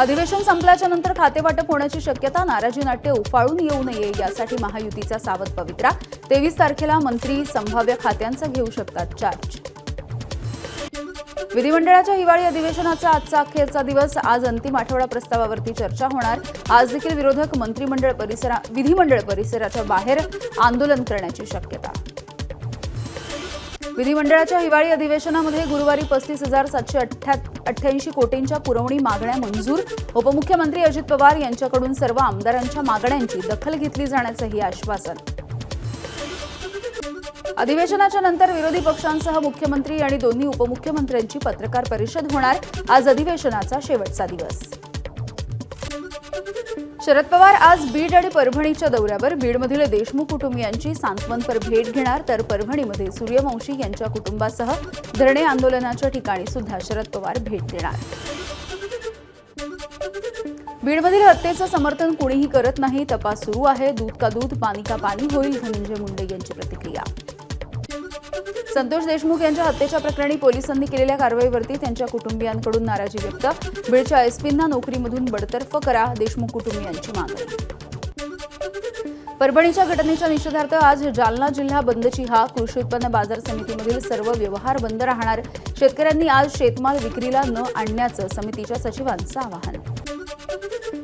अधिवेशन संपल्याच्या नंतर खातेवाटप होण्याची शक्यता, नाराजी नाट्य उफाळून येऊ नये यासाठी महायुतीचा सावध पवित्रा। 23 तारखेला मंत्री संभाव्य खात्यांचा घेऊ शकतात चार्ज। विधिमंडळाच्या हिवाळी अधिवेशनाचा आजचा अखेरचा दिवस। आज अंतिम आठवडा प्रस्तावावरती चर्चा होणार। आज देखील विरोधक विधिमंडळ परिसराच्या बाहेर आंदोलन करण्याची शक्यता। विधिमंडळाच्या हिवाळी अधिवेशनामध्ये गुरुवारी 35,788 कोटींच्या पुरवणी मागण्या मंजूर। उपमुख्यमंत्री अजित पवार यांच्याकडून सर्व आमदारांच्या मागण्यांची दखल घेतली जाण्याचंही आश्वासन। अधिवेशनाच्या नंतर विरोधी पक्षांसह मुख्यमंत्री आणि दोन्ही उपमुख्यमंत्र्यांची पत्रकार परिषद होणार। आज अधिवेशनाचा शेवटचा दिवस। शरद पवार आज बीड आणि परभणीच्या दौऱ्यावर। बीडमधील देशमुख कुटुंबियांची सांत्वनपर भेट घेणार, तर परभणीमध्ये सूर्यवंशी यांच्या कुटुंबासह धरणे आंदोलनाच्या ठिकाणी सुद्धा शरद पवार भेट देणार। बीडमधील हत्येचं समर्थन कुणीही करत नाही, तपास सुरू आहे। दूध का दूध पाणी का पाणी होईल, धनंजय मुंडे यांची प्रतिक्रिया। संतोष देशमुख यांच्या हत्येच्या प्रकरणी पोलिसांनी केलेल्या कारवाईवरती त्यांच्या कुटुंबियांकडून नाराजी व्यक्त। बीडच्या एसपींना नोकरीमधून बडतर्फ करा, देशमुख कुटुंबियांची मागणी। परभणीच्या घटनेच्या निषेधार्थ आज जालना जिल्हा बंदची हाक। कृषी उत्पन्न बाजार समितीमधील सर्व व्यवहार बंद राहणार। शेतकऱ्यांनी आज शेतमाल विक्रीला न आणण्याचं समितीच्या सचिवांचं आवाहन।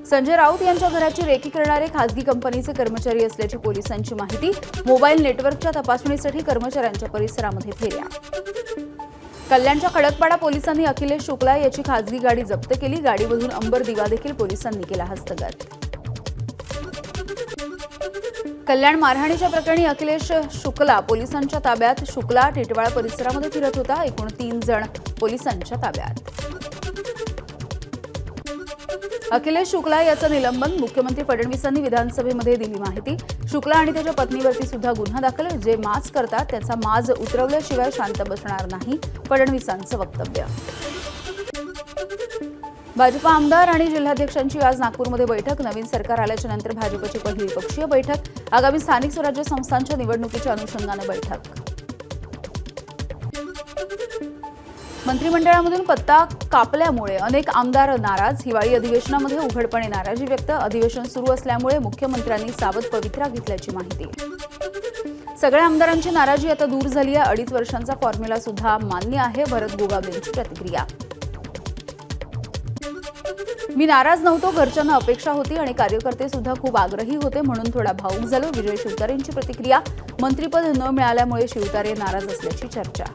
संजय राऊत यांच्या घराची रेकी करणारे खासगी कंपनीचे कर्मचारी असल्याची पोलिसांची माहिती। मोबाईल नेटवर्कच्या तपासणीसाठी कर्मचाऱ्यांच्या परिसरामध्ये फेऱ्या। कल्याणच्या खडकपाडा पोलिसांनी अखिलेश शुक्ला याची खासगी गाडी जप्त केली। गाडीमधून अंबर दिवा देखील पोलिसांनी केला हस्तगत। कल्याण मारहाणीच्या प्रकरणी अखिलेश शुक्ला पोलिसांच्या ताब्यात। शुक्ला टिटवाळा परिसरामध्ये फिरत होता। एकूण 3 जण पोलिसांच्या ताब्यात। अखिलेश शुक्ला याचं निलंबन, मुख्यमंत्री फडणवीसांनी विधानसभेमध्ये दिली माहिती। शुक्ला आणि त्याच्या पत्नीवरती सुद्धा गुन्हा दाखल। जे माज करतात त्याचा माज उतरवल्याशिवाय शांत बसणार नाही, फडणवीसांचं वक्तव्य। भाजपा आमदार आणि जिल्हाध्यक्षांची आज नागपूरमध्ये बैठक। नवीन सरकार आल्याच्या नंतर भाजपची पहिली पक्षीय बैठक। आगामी स्थानिक स्वराज्य संस्थांच्या निवडणुकीच्या अनुषंगाने बैठक। मंत्रिमंडळामधून पत्ता कापल्यामुळे अनेक आमदार नाराज। हिवाळी अधिवेशनामध्ये उघडपणे नाराजी व्यक्त। अधिवेशन सुरू असल्यामुळे मुख्यमंत्र्यांनी सावध पवित्रा घेतल्याची माहिती। सगळ्या आमदारांची नाराजी आता दूर झाली आहे। 2.5 वर्षांचा फॉर्म्युला सुद्धा मान्य आहे, भरत गोगावलेंची प्रतिक्रिया। मी नाराज नव्हतो, घरच्यांना अपेक्षा होती आणि कार्यकर्ते सुद्धा खूप आग्रही होते, म्हणून थोडा भावूक झालो, विजय शिवतारेंची प्रतिक्रिया। मंत्रिपद न मिळाल्यामुळे शिवतारे नाराज असल्याची चर्चा।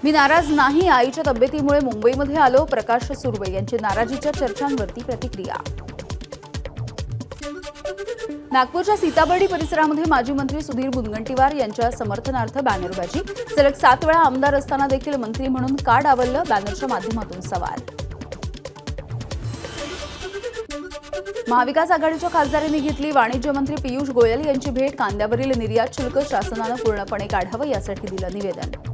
मी नाराज नाही, आईच्या तब्येतीमुळे मुंबईमध्ये आलो, प्रकाश सुर्वे यांची नाराजीच्या चर्चांवरती प्रतिक्रिया। नागपूरच्या सीताबर्डी परिसरामध्ये माजी मंत्री सुधीर मुनगंटीवार यांच्या समर्थनार्थ बॅनरबाजी। सलग 7 वेळा आमदार असताना देखील मंत्री म्हणून का डावललं, बॅनरच्या माध्यमातून सवाल। महाविकास आघाडीच्या खासदारांनी घेतली वाणिज्य मंत्री पियुष गोयल यांची भेट। कांद्यावरील निर्यात शुल्क शासनानं पूर्णपणे काढावं यासाठी दिलं निवेदन।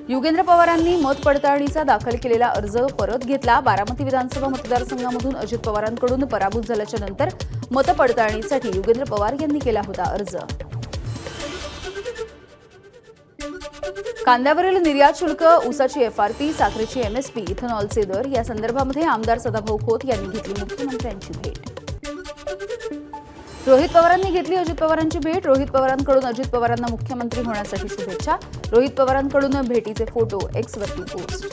युगेंद्र पवारांनी मत पडताळणीचा दाखल केलेला अर्ज परत घेतला। बारामती विधानसभा मतदारसंघामधून अजित पवारांकडून पराभूत झाल्याच्या नंतर मत पडताळणीसाठी युगेंद्र पवार यांनी केला होता अर्ज। कांद्यावरील निर्यात शुल्क, ऊसाची एफआरपी, साखरेची एमएसपी, इथेनॉलचे दर या संदर्भामध्ये आमदार सदाभाऊ खोत यांनी घेतली मुख्यमंत्र्यांची भेट। रोहित पवारांनी घेतली अजित पवारांची भेट। रोहित पवारांकडून अजित पवारांना मुख्यमंत्री होण्यासाठी शुभेच्छा। रोहित पवारांकडून भेटीचे फोटो एक्सवरती पोस्ट।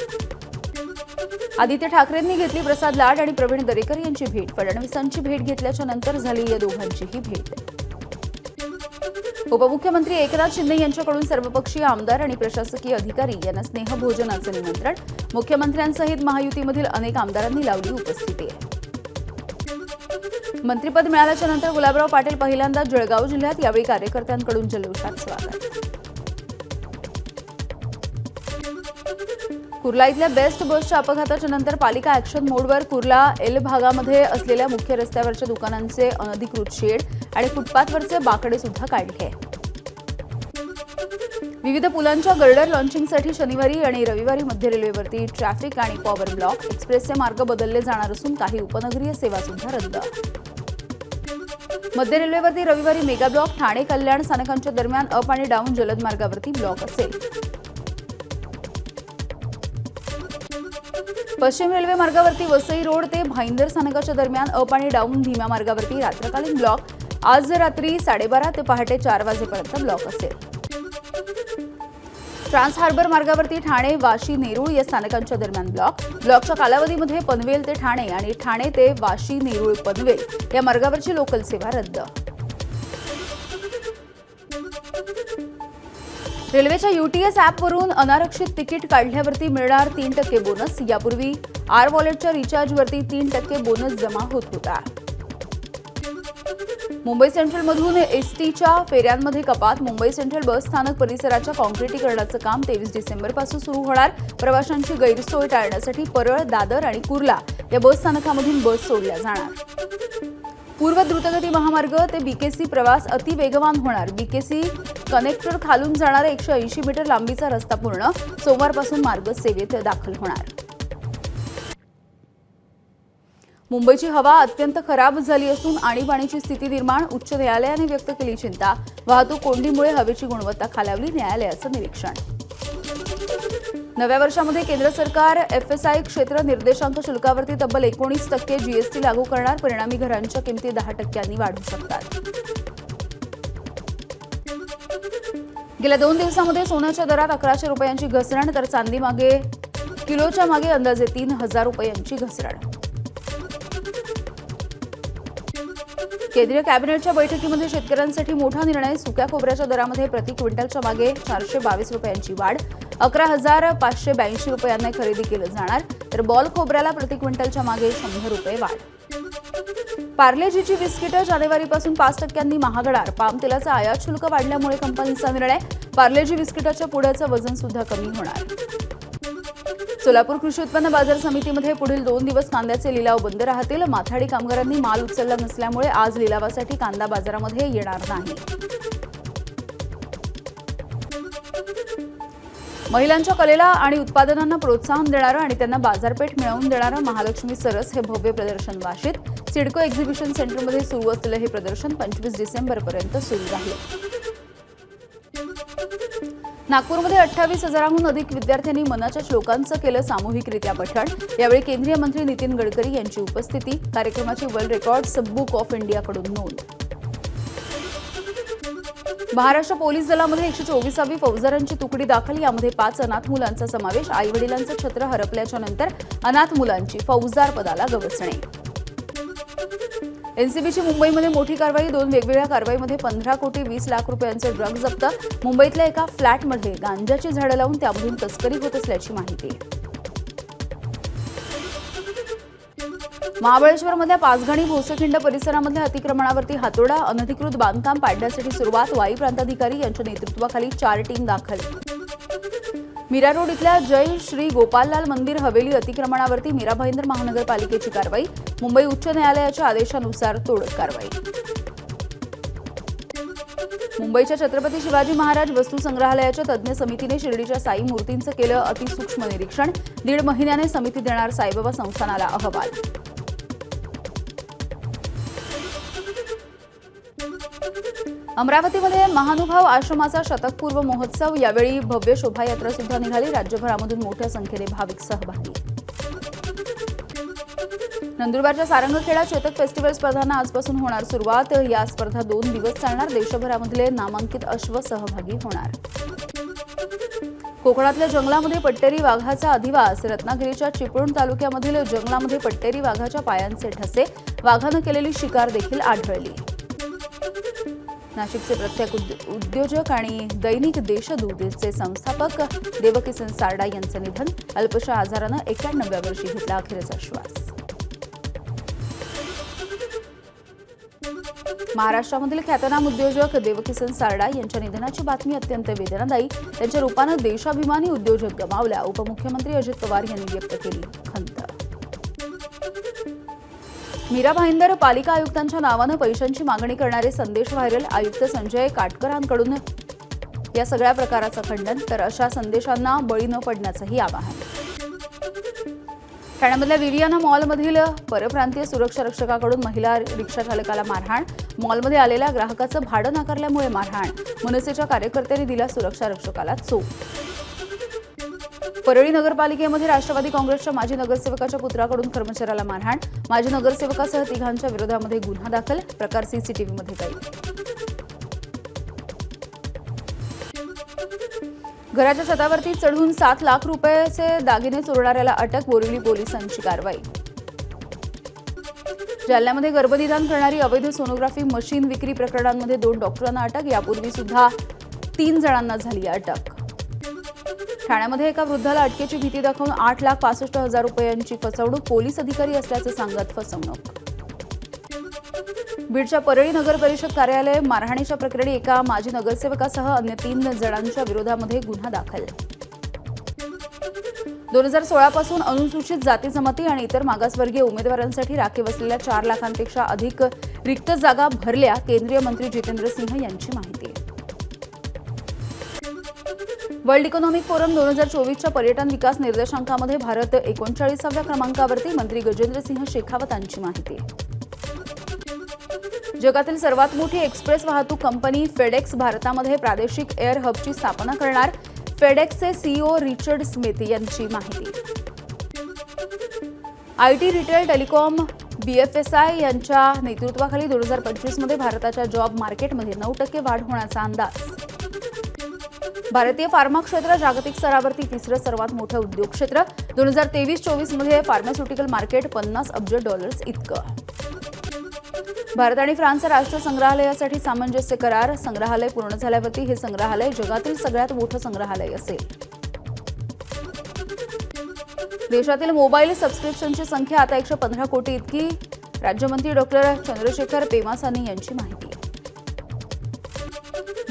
आदित्य ठाकरेंनी घेतली प्रसाद लाड आणि प्रवीण दरेकर यांची भेट। फडणवीसांची भेट घेतल्याच्या नंतर झाली या दोघांचीही भेट। उपमुख्यमंत्री एकनाथ शिंदे यांच्याकडून सर्वपक्षीय आमदार आणि प्रशासकीय अधिकारी यांना स्नेहभोजनाचं निमंत्रण। मुख्यमंत्र्यांसहित महायुतीमधील अनेक आमदारांनी लावली उपस्थिती। मंत्रिपद मिळाल्याच्या नंतर गुलाबराव पाटील पहिल्यांदा जळगाव जिल्ह्यात। यावेळी कार्यकर्त्यांकडून जल्लोषात स्वागत। कुर्ला इथल्या बेस्ट बसच्या अपघाताच्या नंतर पालिका ॲक्शन मोडवर। कुर्ला एल भागामध्ये असलेल्या मुख्य रस्त्यावरच्या दुकानांचे अनधिकृत शेड आणि फुटपाथवरचे बाकडे सुद्धा काढले। विविध पुलांच्या गर्डर लॉन्चिंगसाठी शनिवारी आणि रविवारी मध्य रेल्वेवरती ट्रॅफिक आणि पॉवर ब्लॉक। एक्सप्रेसचे मार्ग बदलले जाणार असून काही उपनगरीय सेवा सुद्धा रद्द। मध्य रेल्वेवरती रविवारी मेगा ब्लॉक। ठाणे कल्याण स्थानकांच्या दरम्यान अप आणि डाऊन जलद मार्गावरती ब्लॉक असेल। पश्चिम रेल्वे मार्गावरती वसई रोड ते भाईंदर स्थानकाच्या दरम्यान अप आणि डाऊन धीम्या मार्गावरती रात्रकालीन ब्लॉक आज रात्री 12:30 ते पहाटे 4 वाजेपर्यंत ब्लॉक असेल। ट्रान्स हार्बर मार्गावरती ठाणे वाशी नेरूळ या स्थानकांच्या दरम्यान ब्लॉकच्या कालावधीमध्ये पनवेल ते ठाणे आणि ठाणे ते वाशी नेरूळ पनवेल या मार्गावरची लोकल सेवा रद्द। रेल्वेच्या UTS ॲपवरून अनारक्षित तिकीट काढल्यावरती मिळणार 3% बोनस। यापूर्वी आर वॉलेटच्या रिचार्जवरती 3% बोनस जमा होत होता। मुंबई सेंट्रलमधून एसटीच्या फेऱ्यांमध्ये कपात। मुंबई सेंट्रल बस स्थानक परिसराच्या काँक्रिटीकरणाचं काम 23 डिसेंबरपासून सुरू होणार। प्रवाशांची गैरसोय टाळण्यासाठी परळ, दादर आणि कुर्ला या बस स्थानकामधून बस सोडल्या जाणार। पूर्व द्रुतगती महामार्ग ते BKC प्रवास अतिवेगवान होणार। BKC कनेक्टर खालून जाणारा 180 मीटर लांबीचा रस्ता पूर्ण। सोमवारपासून मार्ग सेवेत दाखल होणार। मुंबईची हवा अत्यंत खराब झाली असून आणीबाणीची स्थिती निर्माण। उच्च न्यायालयाने व्यक्त केली चिंता। वाहतूक कोंडीमुळे हवेची गुणवत्ता खालावली, न्यायालयाचं निरीक्षण। नव्या वर्षामध्ये केंद्र सरकार FSI क्षेत्र निर्देशांक शुल्कावरती तब्बल 19% GST लागू करणार। परिणामी घरांच्या किमती 10% वाढू शकतात। गेल्या 2 दिवसांमध्ये सोन्याच्या दरात 1100 रुपयांची घसरण, तर चांदी मागे किलोच्या मागे अंदाजे 3000 रुपयांची घसरण। केंद्रीय कॅबिनेटच्या बैठकीमध्ये शेतकऱ्यांसाठी मोठा निर्णय। सुक्या खोबऱ्याच्या दरामध्ये प्रति क्विंटलच्या मागे 422 रुपयांची वाढ। 11,582 रुपयांना खरेदी केलं जाणार, तर बॉल खोबऱ्याला प्रति क्विंटलच्या मागे 100 रुपये वाढ। पार्लेजीची बिस्किटं जानेवारीपासून 5% महागणार। पाम तेलाचं आयात शुल्क वाढल्यामुळे कंपनीचा निर्णय। पार्लेजी बिस्किटाच्या पुढ्याचं वजन सुद्धा कमी होणार। सोलापूर कृषी उत्पन्न बाजार समितीमध्ये पुढील 2 दिवस कांद्याचे लिलाव बंद राहतील। माथाडी कामगारांनी माल उचलला नसल्यामुळे आज लिलावासाठी कांदा बाजारामध्ये येणार नाही। महिलांच्या कलेला आणि उत्पादनांना प्रोत्साहन देणारं आणि त्यांना बाजारपेठ मिळवून देणारं महालक्ष्मी सरस हे भव्य प्रदर्शन वाशीत सिडको एक्झिबिशन सेंटरमध्ये सुरू असलेलं हे प्रदर्शन 25 डिसेंबरपर्यंत सुरू राहील। नागपूरमध्ये 28,000हून अधिक विद्यार्थ्यांनी मनाच्या श्लोकांचं केलं सामूहिकरित्या पठण। यावेळी केंद्रीय मंत्री नितीन गडकरी यांची उपस्थिती। कार्यक्रमाची वर्ल्ड रेकॉर्ड्स बुक ऑफ इंडियाकडून नोंद। महाराष्ट्र पोलीस दलामध्ये 124वी फौजदारांची तुकडी दाखल। यामध्ये 5 अनाथ मुलांचा समावेश। आई-वडिलांचं छत्र हरपल्याच्या नंतर अनाथ मुलांची फौजदार पदाला गवसणे। एनसीबीची मुंबईमध्ये मोठी कारवाई। 2 वेगवेगळ्या कारवाईमध्ये 15 कोटी 20 लाख रुपयांचे ड्रग जप्त। मुंबईतल्या एका फ्लॅटमध्ये गांजाची झाडं लावून त्यामधून तस्करी होत असल्याची माहिती। महाबळेश्वरमधल्या पाचगणी भोसेखिंड परिसरामधल्या अतिक्रमणावरती हातोडा। अनधिकृत बांधकाम पाडण्यासाठी सुरुवात। वाई प्रांताधिकारी यांच्या नेतृत्वाखाली 4 टीम दाखल। मीरा रोड इथल्या जय श्री गोपाललाल मंदिर हवेली अतिक्रमणावरती मीरा भाईंदर महानगरपालिकेची कारवाई। मुंबई उच्च न्यायालयाच्या आदेशानुसार तोडक कारवाई। मुंबईच्या छत्रपती शिवाजी महाराज वस्तू संग्रहालयाच्या तज्ज्ञ समितीने शिर्डीच्या साई मूर्तींचं केलं अतिसूक्ष्म निरीक्षण। 1.5 महिन्याने समिती देणार साईबाबा संस्थानाला अहवाल। अमरावतीमध्ये महानुभाव आश्रमाचा शतकपूर्व महोत्सव। यावेळी भव्य शोभायात्रा सुद्धा निघाली। राज्यभरामधून मोठ्या संख्येने भाविक सहभागी। नंदुरबारच्या सारंगखेडा चेतक फेस्टिवल स्पर्धांना आजपासून होणार सुरुवात। या स्पर्धा 2 दिवस चालणार। देशभरामधले नामांकित अश्व सहभागी होणार। कोकणातल्या जंगलामध्ये पट्टेरी वाघाचा अधिवास। रत्नागिरीच्या चिपळूण तालुक्यामधील जंगलामध्ये पट्टेरी वाघाच्या पायांचे ठसे। वाघानं केलेली शिकार देखील आढळली। नाशिकचे प्रख्यात उद्योजक आणि दैनिक देशदूतचे संस्थापक देवकिसन सारडा यांचं निधन। अल्पशा आजारानं 91व्या वर्षी घेतला अखेरचा श्वास। महाराष्ट्रामधील ख्यातनाम उद्योजक देवकिसन सारडा यांच्या निधनाची बातमी अत्यंत वेदनादायी। त्यांच्या रूपानं देशाभिमानी उद्योजक गमावला। उपमुख्यमंत्री अजित पवार यांनी व्यक्त केली खंत। मीरा भाईंदर पालिका आयुक्तांच्या नावानं पैशांची मागणी करणारे संदेश व्हायरल। आयुक्त संजय काटकरांकडून या सगळ्या प्रकाराचं खंडन, तर अशा संदेशांना बळी न पडण्याचंही आवाहन। ठाण्यामधल्या विवियाना मॉलमधील परप्रांतीय सुरक्षा रक्षकाकडून महिला रिक्षा चालकाला मारहाण। मॉलमध्ये आलेल्या ग्राहकाचं भाडं नाकारल्यामुळे मारहाण। मनसेच्या कार्यकर्त्यांनी दिला सुरक्षा रक्षकाला चोप। परळी नगरपालिकेमध्ये राष्ट्रवादी काँग्रेसच्या माजी नगरसेवकाच्या पुत्राकडून कर्मचाऱ्याला मारहाण, माजी नगरसेवकासह तिघांच्या विरोधामध्ये गुन्हा दाखल, प्रकार सीसीटीव्हीमध्ये कैद. घराच्या छतावरती चढून 7 लाख रुपयाचे दागिने चोरणाऱ्याला अटक, बोरिवली पोलिसांची कारवाई. जालन्यामध्ये गर्भनिदान करणारी अवैध सोनोग्राफी मशीन विक्री प्रकरणांमध्ये 2 डॉक्टरांना अटक, यापूर्वी सुद्धा 3 जणांना झाली अटक. ठाण्यामध्ये एका वृद्धाला अटकेची भीती दाखवून 8,65,000 रुपयांची फसवणूक, पोलीस अधिकारी असल्याचे सांगत फसवणूक. बीडच्या परळी नगर परिषद कार्यालय मारहाणीच्या प्रकरणी एका माजी नगरसेवकासह अन्य 3 जणांच्या विरोधामध्ये गुन्हा दाखल. 2016 पासून अनुसूचित जाती जमाती आणि इतर मागासवर्गीय उमेदवारांसाठी राखीव असलेल्या 4 लाखांपेक्षा अधिक रिक्त जागा भरल्या, केंद्रीय मंत्री जितेंद्र सिंह यांची माहिती. वर्ल्ड इकॉनॉमिक फोरम 2024च्या पर्यटन विकास निर्देशांकामध्ये भारत 39व्या क्रमांकावरती, मंत्री गजेंद्र सिंह शेखावतांची माहिती. जगातील सर्वात मोठी एक्सप्रेस वाहतूक कंपनी फेडेक्स भारतामध्ये प्रादेशिक एअर हबची स्थापना करणार, फेडेक्सचे सीईओ रिचर्ड स्मिथ यांची माहिती. आयटी, रिटेल, टेलिकॉम, बीएफएसआय यांच्या नेतृत्वाखाली 2025 मध्ये भारताच्या जॉब मार्केटमध्ये 9% वाढ होण्याचा अंदाज. भारतीय फार्मा क्षेत्र जागतिक स्तरावरती 3रं सर्वात मोठं उद्योग क्षेत्र, 2023-24 मध्ये फार्मास्युटिकल मार्केट $50 अब्ज इतकं. भारत आणि फ्रान्सच्या राष्ट्रीय संग्रहालयासाठी सामंजस्य करार, संग्रहालय पूर्ण झाल्यावरती हे संग्रहालय जगातील सगळ्यात मोठं संग्रहालय असेल. देशातील मोबाईल सबस्क्रिप्शनची संख्या आता 115 कोटी इतकी, राज्यमंत्री डॉक्टर चंद्रशेखर पेमासानी यांची माहिती.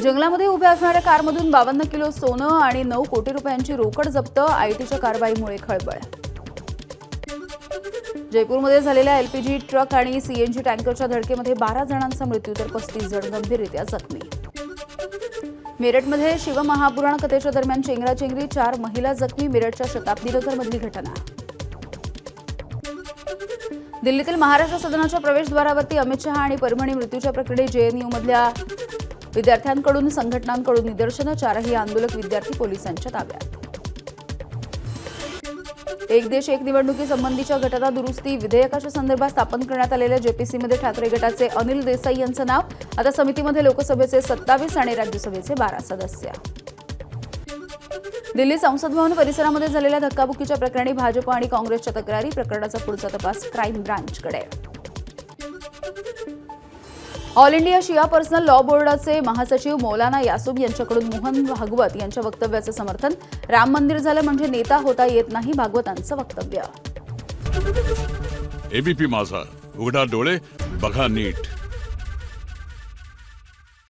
जंगलामध्ये उभ्या असणाऱ्या कारमधून 52 किलो सोनं आणि 9 कोटी रुपयांची रोकड जप्त, आयटीच्या कारवाईमुळे खळबळ. जयपूरमध्ये झालेल्या एलपीजी ट्रक आणि सीएनजी टँकरच्या धडकेमध्ये 12 जणांचा मृत्यू तर 35 जण गंभीररित्या जखमी. मेरठमध्ये शिवमहापुराण कथेच्या दरम्यान चेंगराचेंगरी, 4 महिला जखमी, मेरठच्या शताब्दीनगरमधली घटना. दिल्लीतील महाराष्ट्र सदनाच्या प्रवेशद्वारावरती अमित शहा आणि परभणी मृत्यूच्या प्रकरणी जेएनयूमधल्या विद्यार्थ्यांकडून संघटनांकडून निदर्शनं, 4ही आंदोलक विद्यार्थी पोलिसांच्या ताब्यात. एक देश एक निवडणुकीसंबंधीच्या घटना दुरुस्ती विधेयकाच्या संदर्भात स्थापन करण्यात आलेल्या जेपीसीमध्ये ठाकरे गटाचे अनिल देसाई यांचं नाव. आता समितीमध्ये लोकसभेचे 27 आणि राज्यसभेचे 12 सदस्य. दिल्ली संसद भवन परिसरामध्ये झालेल्या धक्काबुक्कीच्या प्रकरणी भाजप आणि काँग्रेसच्या तक्रारी, प्रकरणाचा पुढचा तपास क्राईम ब्रांचकडे. ऑल इंडिया शिया पर्सनल लॉ बोर्डाचे महासचिव मौलाना यासूब यांच्याकडून मोहन भागवत यांच्या वक्तव्याचं समर्थन, राम मंदिर झालं म्हणजे नेता होता येत नाही, भागवतांचं वक्तव्य. एबीपी माझा, उघडा डोळे बघा नीट.